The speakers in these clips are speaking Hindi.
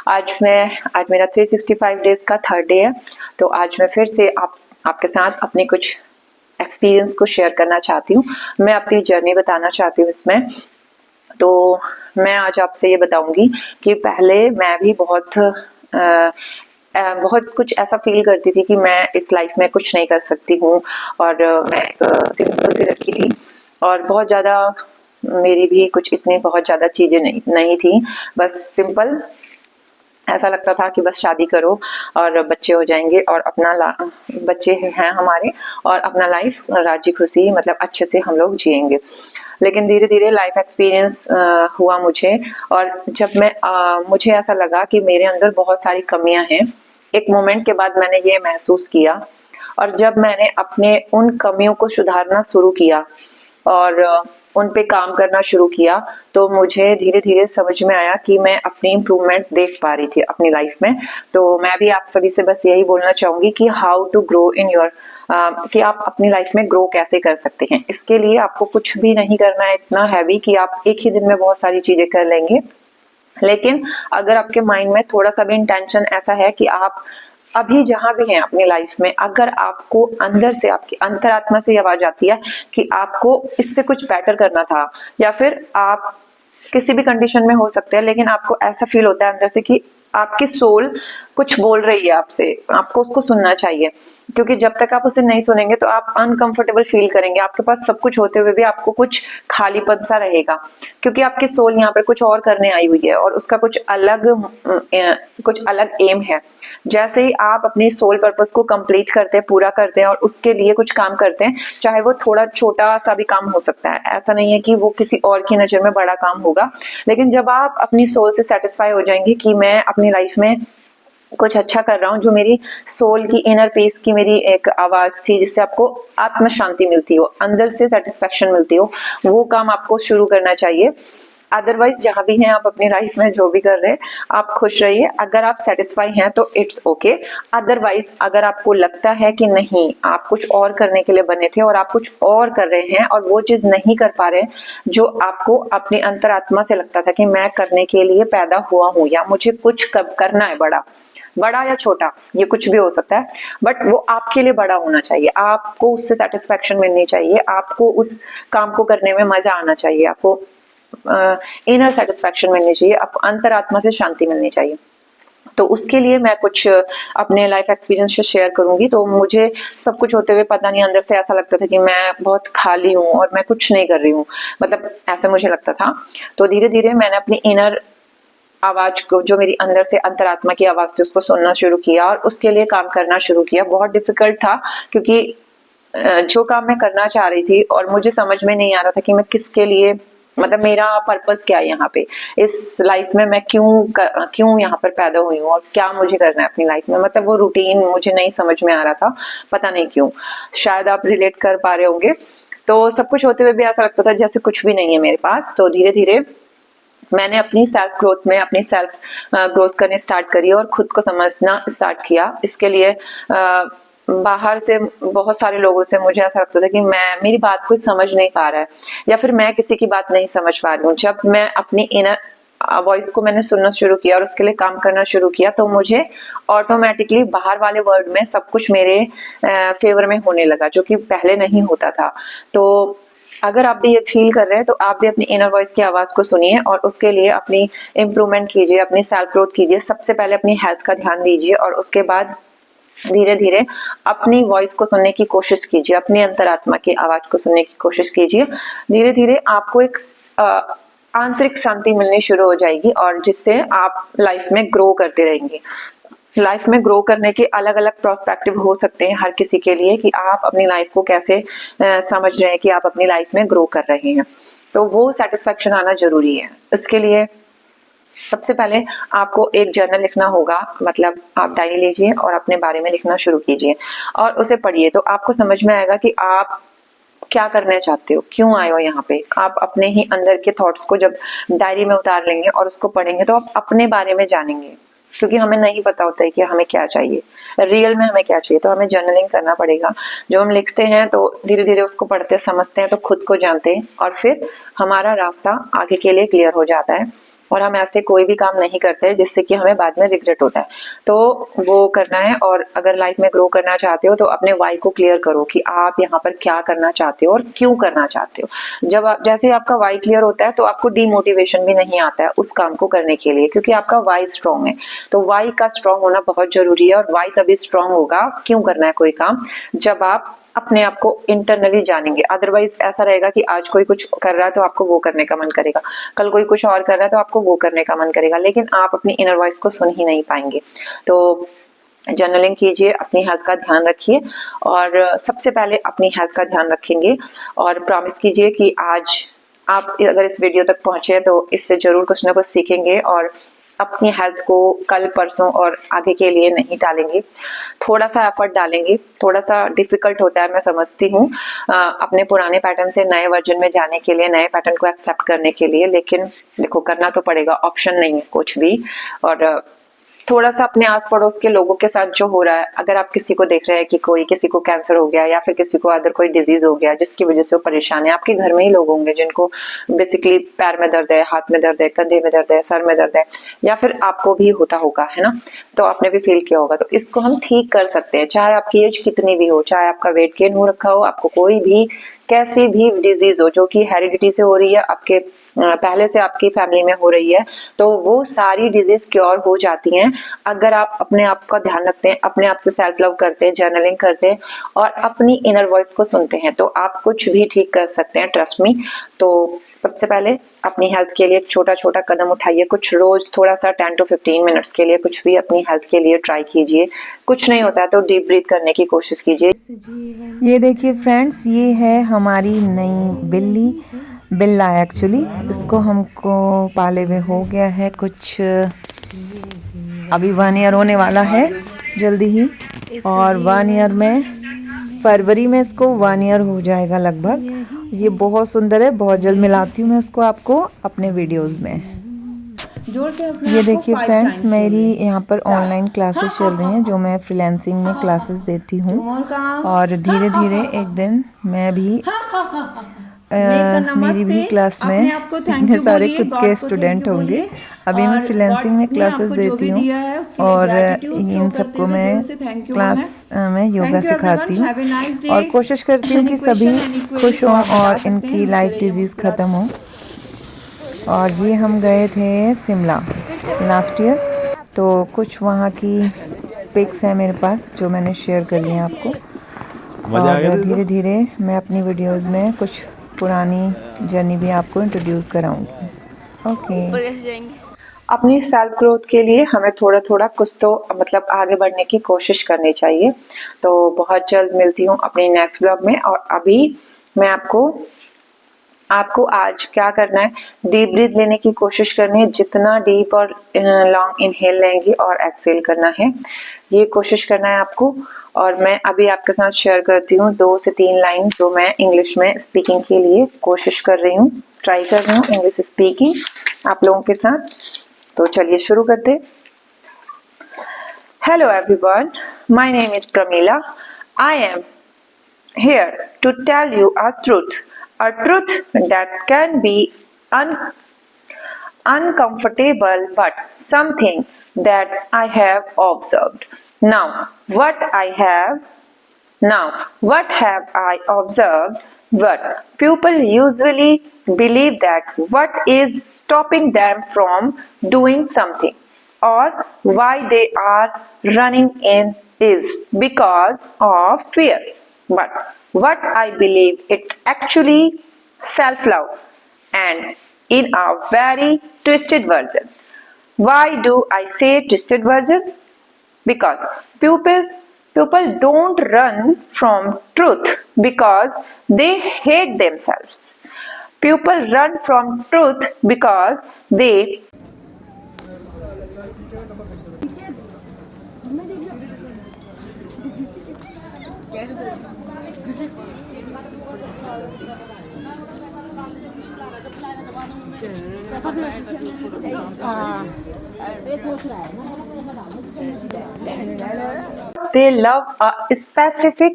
आज मेरा 365 डेज का थर्ड डे है। तो आज मैं फिर से आपके साथ अपने कुछ एक्सपीरियंस को शेयर करना चाहती हूँ। मैं अपनी जर्नी बताना चाहती हूँ इसमें। तो मैं आज आपसे ये बताऊंगी कि पहले मैं भी बहुत कुछ ऐसा फील करती थी कि मैं इस लाइफ में कुछ नहीं कर सकती हूँ, और मैं एक सिंपल सी लड़की थी और बहुत ज़्यादा मेरी भी कुछ इतनी बहुत ज़्यादा चीज़ें नहीं थी। बस सिंपल ऐसा लगता था कि बस शादी करो और बच्चे हो जाएंगे और बच्चे हैं हमारे और अपना लाइफ राजी खुशी मतलब अच्छे से हम लोग जिएंगे। लेकिन धीरे धीरे लाइफ एक्सपीरियंस हुआ मुझे, और जब मुझे ऐसा लगा कि मेरे अंदर बहुत सारी कमियां हैं। एक मोमेंट के बाद मैंने ये महसूस किया, और जब मैंने अपने उन कमियों को सुधारना शुरू किया और उन पे काम करना शुरू किया, तो मुझे धीरे धीरे समझ में आया कि मैं अपनी इम्प्रूवमेंट देख पा रही थी अपनी लाइफ में। तो मैं भी आप सभी से बस यही बोलना चाहूंगी कि how to grow in your कि आप अपनी लाइफ में ग्रो कैसे कर सकते हैं। इसके लिए आपको कुछ भी नहीं करना है इतना हैवी कि आप एक ही दिन में बहुत सारी चीजें कर लेंगे। लेकिन अगर आपके माइंड में थोड़ा सा भी इंटेंशन ऐसा है कि आप अभी जहां भी हैं अपनी लाइफ में, अगर आपको अंदर से आपकी अंतरात्मा से आवाज आती है कि आपको इससे कुछ बेटर करना था, या फिर आप किसी भी कंडीशन में हो सकते हैं, लेकिन आपको ऐसा फील होता है अंदर से कि आपकी सोल कुछ बोल रही है आपसे, आपको उसको सुनना चाहिए। क्योंकि जब तक आप उसे नहीं सुनेंगे तो आप अनकंफर्टेबल फील करेंगे। आपके पास सब कुछ होते हुए भी आपको कुछ खालीपन सा रहेगा, क्योंकि आपकी सोल यहाँ पर कुछ और करने आई हुई है और उसका कुछ अलग एम है। जैसे ही आप अपनी सोल पर्पस को कंप्लीट करते हैं, पूरा करते हैं और उसके लिए कुछ काम करते हैं, चाहे वो थोड़ा छोटा सा भी काम हो सकता है, ऐसा नहीं है कि वो किसी और की नजर में बड़ा काम होगा। लेकिन जब आप अपनी सोल से सेटिस्फाई हो जाएंगे कि मैं अपनी लाइफ में कुछ अच्छा कर रहा हूँ, जो मेरी सोल की इनर पीस की मेरी एक आवाज थी जिससे आपको आत्म शांति मिलती हो, अंदर से सेटिस्फेक्शन मिलती हो, वो काम आपको शुरू करना चाहिए। अदरवाइज जहां भी हैं आप अपनी लाइफ में जो भी कर रहे हैं, आप खुश रहिए। अगर आप सेटिस्फाई हैं तो इट्स ओके। अदरवाइज अगर आपको लगता है कि नहीं, आप कुछ और करने के लिए बने थे और आप कुछ और कर रहे हैं और वो चीज नहीं कर पा रहे, जो आपको अपनी अंतरात्मा से लगता था कि मैं करने के लिए पैदा हुआ हूं या मुझे कुछ करना है, बड़ा या छोटा ये कुछ भी हो सकता है, बट वो आपके लिए बड़ा होना चाहिए। आपको उससे सेटिस्फेक्शन मिलनी चाहिए, आपको उस काम को करने में मजा आना चाहिए, आपको इनर सेटिस्फेक्शन मिलनी चाहिए, आपको अंतरात्मा से शांति मिलनी चाहिए। तो उसके लिए मैं कुछ अपने लाइफ एक्सपीरियंस से शेयर करूंगी। तो मुझे सब कुछ होते हुए पता नहीं, अंदर से ऐसा लगता था कि मैं बहुत खाली हूँ और मैं कुछ नहीं कर रही हूँ, मतलब ऐसा मुझे लगता था। तो धीरे धीरे मैंने अपनी इनर आवाज को, जो मेरी अंदर से अंतरात्मा की आवाज थी, उसको सुनना शुरू किया और उसके लिए काम करना शुरू किया। बहुत डिफिकल्ट था, क्योंकि जो काम मैं करना चाह रही थी और मुझे समझ में नहीं आ रहा था कि मैं किसके लिए, मतलब मेरा पर्पस क्या है यहाँ पे, इस लाइफ में मैं क्यों यहाँ पर पैदा हुई हूँ और क्या मुझे करना है अपनी लाइफ में। मतलब वो रूटीन मुझे नहीं समझ में आ रहा था, पता नहीं क्यों। शायद आप रिलेट कर पा रहे होंगे। तो सब कुछ होते हुए भी ऐसा लगता था जैसे कुछ भी नहीं है मेरे पास। तो धीरे धीरे मैंने अपनी सेल्फ ग्रोथ करने स्टार्ट करी और खुद को समझना स्टार्ट किया। इसके लिए बाहर से बहुत सारे लोगों से मुझे ऐसा लगता था कि मेरी बात कोई समझ नहीं पा रहा है, या फिर मैं किसी की बात नहीं समझ पा रही हूँ। जब मैं अपनी इनर वॉइस को मैंने सुनना शुरू किया और उसके लिए काम करना शुरू किया, तो मुझे ऑटोमेटिकली बाहर वाले वर्ल्ड में सब कुछ मेरे फेवर में होने लगा, जो कि पहले नहीं होता था। तो अगर आप भी ये फील कर रहे हैं तो आप भी अपनी इनर वॉइस की आवाज को सुनिए और उसके लिए अपनी इम्प्रूवमेंट कीजिए, अपनी सेल्फ ग्रोथ कीजिए। सबसे पहले अपनी हेल्थ का ध्यान दीजिए और उसके बाद धीरे धीरे अपनी वॉइस को सुनने की कोशिश कीजिए, अपनी अंतरात्मा की आवाज को सुनने की कोशिश कीजिए। धीरे धीरे आपको एक आंतरिक शांति मिलनी शुरू हो जाएगी, और जिससे आप लाइफ में ग्रो करते रहेंगे। लाइफ में ग्रो करने के अलग अलग प्रोस्पेक्टिव हो सकते हैं हर किसी के लिए, कि आप अपनी लाइफ को कैसे समझ रहे हैं कि आप अपनी लाइफ में ग्रो कर रहे हैं। तो वो सेटिस्फेक्शन आना जरूरी है। इसके लिए सबसे पहले आपको एक जर्नल लिखना होगा, मतलब आप डायरी लीजिए और अपने बारे में लिखना शुरू कीजिए और उसे पढ़िए। तो आपको समझ में आएगा कि आप क्या करना चाहते हो, क्यों आए हो यहाँ पे। आप अपने ही अंदर के थॉट्स को जब डायरी में उतार लेंगे और उसको पढ़ेंगे, तो आप अपने बारे में जानेंगे। क्योंकि हमें नहीं पता होता है कि हमें क्या चाहिए, रियल में हमें क्या चाहिए। तो हमें जर्नलिंग करना पड़ेगा। जो हम लिखते हैं तो धीरे धीरे उसको पढ़ते समझते हैं, तो खुद को जानते हैं और फिर हमारा रास्ता आगे के लिए क्लियर हो जाता है। और हम ऐसे कोई भी काम नहीं करते जिससे कि हमें बाद में रिग्रेट होता है। तो वो करना है। और अगर लाइफ में ग्रो करना चाहते हो तो अपने वाई को क्लियर करो कि आप यहाँ पर क्या करना चाहते हो और क्यों करना चाहते हो। जब आप जैसे आपका वाई क्लियर होता है तो आपको डीमोटिवेशन भी नहीं आता है उस काम को करने के लिए, क्योंकि आपका वाई स्ट्रांग है। तो वाई का स्ट्रांग होना बहुत जरूरी है। और वाई तभी स्ट्रांग होगा, क्यों करना है कोई काम, जब आप अपने आप को इंटरनली जानेंगे। अदरवाइज ऐसा रहेगा कि आज कोई कुछ कर रहा है तो आपको वो करने का मन करेगा, कल कोई कुछ और कर रहा है तो आपको वो करने का मन करेगा, लेकिन आप अपनी इनर वॉइस को सुन ही नहीं पाएंगे। तो जर्नलिंग कीजिए, अपनी हेल्थ का ध्यान रखिए। और सबसे पहले अपनी हेल्थ का ध्यान रखेंगे और प्रॉमिस कीजिए कि आज आप अगर इस वीडियो तक पहुंचे तो इससे जरूर कुछ ना कुछ सीखेंगे और अपनी हेल्थ को कल परसों और आगे के लिए नहीं टालेंगे, थोड़ा सा एफर्ट डालेंगे। थोड़ा सा डिफिकल्ट होता है, मैं समझती हूँ, अपने पुराने पैटर्न से नए वर्जन में जाने के लिए, नए पैटर्न को एक्सेप्ट करने के लिए, लेकिन देखो करना तो पड़ेगा, ऑप्शन नहीं है कुछ भी। और थोड़ा सा अपने आस पड़ोस के लोगों के साथ जो हो रहा है, अगर आप किसी को देख रहे हैं कि कोई किसी को कैंसर हो गया या फिर किसी को अदर कोई डिजीज हो गया जिसकी वजह से वो परेशान है, आपके घर में ही लोग होंगे जिनको बेसिकली पैर में दर्द है, हाथ में दर्द है, कंधे में दर्द है, सर में दर्द है, या फिर आपको भी होता होगा, है ना। तो आपने भी फील किया होगा। तो इसको हम ठीक कर सकते हैं, चाहे आपकी एज कितनी भी हो, चाहे आपका वेट गेन हो रखा हो, आपको कोई भी कैसी भी डिजीज हो जो कि हेरिडिटी से हो रही है, आपके पहले से आपकी फैमिली में हो रही है, तो वो सारी डिजीज क्योर हो जाती हैं अगर आप अपने आप का ध्यान रखते हैं, अपने आप से सेल्फ लव करते हैं, जर्नलिंग करते हैं और अपनी इनर वॉइस को सुनते हैं, तो आप कुछ भी ठीक कर सकते हैं, ट्रस्ट मी। तो सबसे पहले अपनी हेल्थ के लिए छोटा छोटा कदम उठाइए, कुछ रोज थोड़ा सा 10 to 15 मिनट्स के लिए कुछ भी अपनी हेल्थ के लिए ट्राई कीजिए। कुछ नहीं होता है तो डीप ब्रीथ करने की कोशिश कीजिए। ये देखिए फ्रेंड्स, ये है हमारी नई बिल्ली, बिल्ला एक्चुअली। इसको हमको पाले हुए हो गया है कुछ, अभी 1 ईयर होने वाला है जल्दी ही, और 1 ईयर में फरवरी में इसको 1 ईयर हो जाएगा लगभग। ये बहुत सुंदर है, बहुत जल्द मिलाती हूँ मैं इसको आपको अपने वीडियोस में। जोर से ये देखिए फ्रेंड्स, मेरी यहाँ पर ऑनलाइन क्लासेस चल रही हैं जो मैं फ्रीलांसिंग में क्लासेस देती हूँ, और धीरे धीरे एक दिन मैं भी मेरी भी क्लास में इतने सारे खुद के स्टूडेंट होंगे। अभी मैं फ्रीलांसिंग में क्लासेस देती हूँ और इन सबको मैं क्लास में योगा सिखाती हूँ और कोशिश करती हूँ कि सभी खुश हों और इनकी लाइफ डिजीज़ ख़त्म हो। और ये हम गए थे शिमला लास्ट ईयर, तो कुछ वहाँ की पिक्स हैं मेरे पास जो मैंने शेयर कर ली हैं आपको। और धीरे धीरे मैं अपनी वीडियोस में कुछ पुरानी जर्नी भी आपको इंट्रोड्यूस कराऊंगी। ओके। अपनी सेल्फ ग्रोथ के लिए हमें थोड़ा थोड़ा कुछ तो मतलब आगे बढ़ने की कोशिश करनी चाहिए। तो बहुत जल्द मिलती हूँ अपनी नेक्स्ट ब्लॉग में। और अभी मैं आपको आज क्या करना है, डीप ब्रीथ लेने की कोशिश करनी है। जितना डीप और लॉन्ग इनहेल लेंगे और एक्सहेल करना है, ये कोशिश करना है आपको। और मैं अभी आपके साथ शेयर करती हूँ 2 से 3 लाइन जो मैं इंग्लिश में स्पीकिंग के लिए कोशिश कर रही हूँ, ट्राई कर रही हूँ इंग्लिश स्पीकिंग आप लोगों के साथ। तो चलिए शुरू करते। Hello everyone, my name is Pramila. I am here to tell you a truth that can be uncomfortable, but something that I have observed. Now, what have I observed? But people usually believe that what is stopping them from doing something or why they are running in is because of fear. But what I believe, it's actually self-love, and in a very twisted version. Why do I say twisted version? Because people don't run from truth because they hate themselves. People run from truth because they love a specific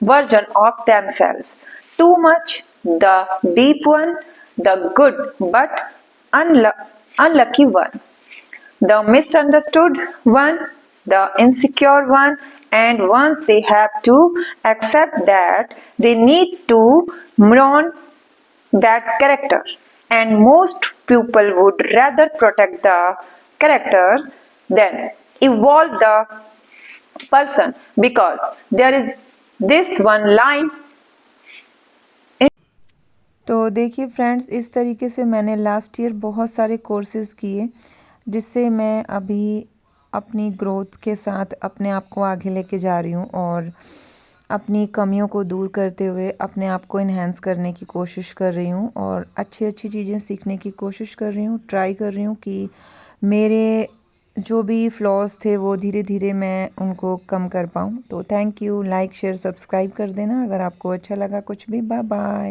version of themselves too much, the deep one, the good but unlucky one, the misunderstood one, the insecure one, and once they have to accept that they need to mourn that character, and most people would rather protect the character than evolve the person, because there is this one line. तो देखिए फ्रेंड्स, इस तरीके से मैंने लास्ट ईयर बहुत सारे कोर्सेज़ किए, जिससे मैं अभी अपनी ग्रोथ के साथ अपने आप को आगे लेके जा रही हूँ और अपनी कमियों को दूर करते हुए अपने आप को इन्हेंस करने की कोशिश कर रही हूँ और अच्छी अच्छी चीज़ें सीखने की कोशिश कर रही हूँ। ट्राई कर रही हूँ कि मेरे जो भी फ्लॉज थे वो धीरे धीरे मैं उनको कम कर पाऊँ। तो thank you, like share subscribe कर देना अगर आपको अच्छा लगा कुछ भी। Bye bye.